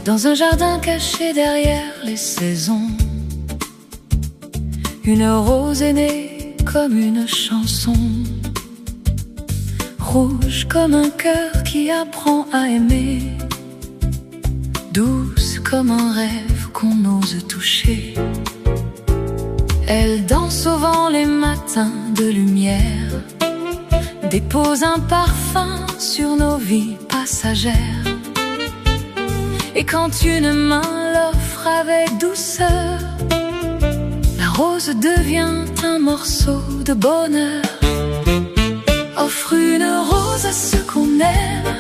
Dans un jardin caché derrière les saisons, une rose est née comme une chanson, rouge comme un cœur qui apprend à aimer, douce comme un rêve qu'on ose toucher. Elle danse au vent les matins de lumière, dépose un parfum sur nos vies passagères. Et quand une main l'offre avec douceur, la rose devient un morceau de bonheur. Offre une rose à ceux qu'on aime,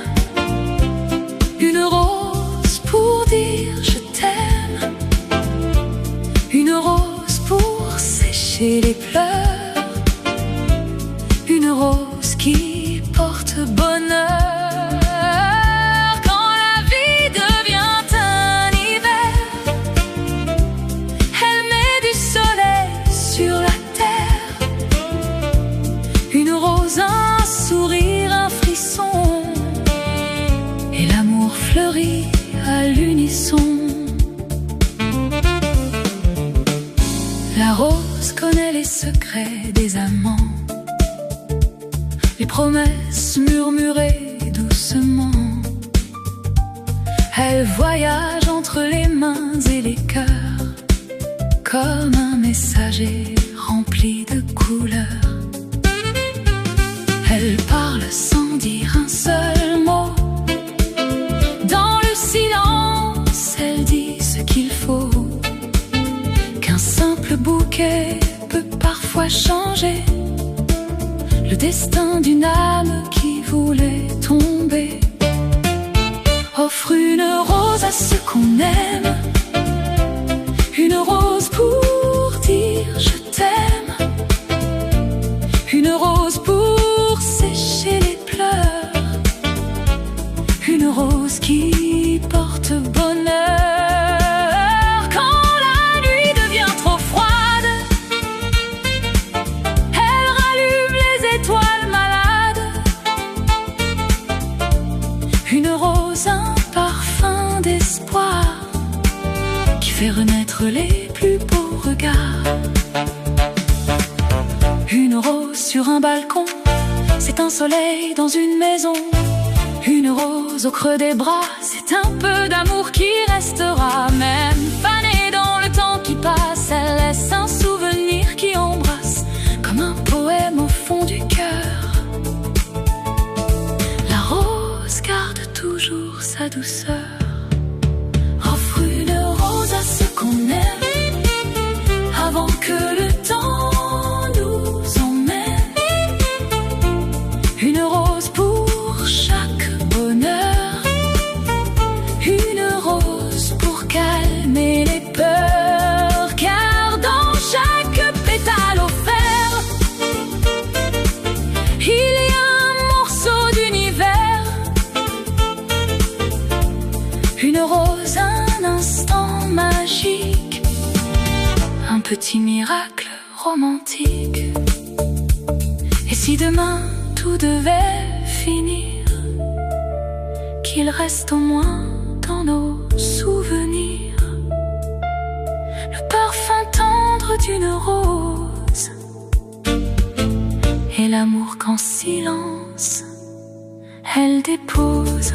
une rose pour dire je t'aime, une rose pour sécher les pleurs, une rose qui porte bonheur. Un sourire, un frisson, et l'amour fleurit à l'unisson. La rose connaît les secrets des amants, les promesses murmurées doucement. Elle voyage entre les mains et les cœurs, comme un messager rempli de couleurs. Elle parle sans dire un seul mot, dans le silence elle dit ce qu'il faut, qu'un simple bouquet peut parfois changer le destin d'une âme qui voulait tomber. Offre une rose à ceux qu'on aime, une rose pour dire je t'aime, une rose pour sécher les pleurs, une rose qui porte bonheur. Quand la nuit devient trop froide, elle rallume les étoiles malades. Une rose, un parfum d'espoir qui fait renaître les plus beaux regards. Une rose sur un balcon, c'est un soleil dans une maison. Une rose au creux des bras, c'est un peu d'amour qui restera. Même fanée dans le temps qui passe, elle laisse un souvenir qui embrasse, comme un poème au fond du cœur. La rose garde toujours sa douceur. Offre une rose à ceux qu'on aime, avant que le temps calmer les peurs, car dans chaque pétale offert, il y a un morceau d'univers. Une rose, un instant magique, un petit miracle romantique. Et si demain tout devait finir, qu'il reste au moins dans nos souvenirs le parfum tendre d'une rose, et l'amour qu'en silence elle dépose.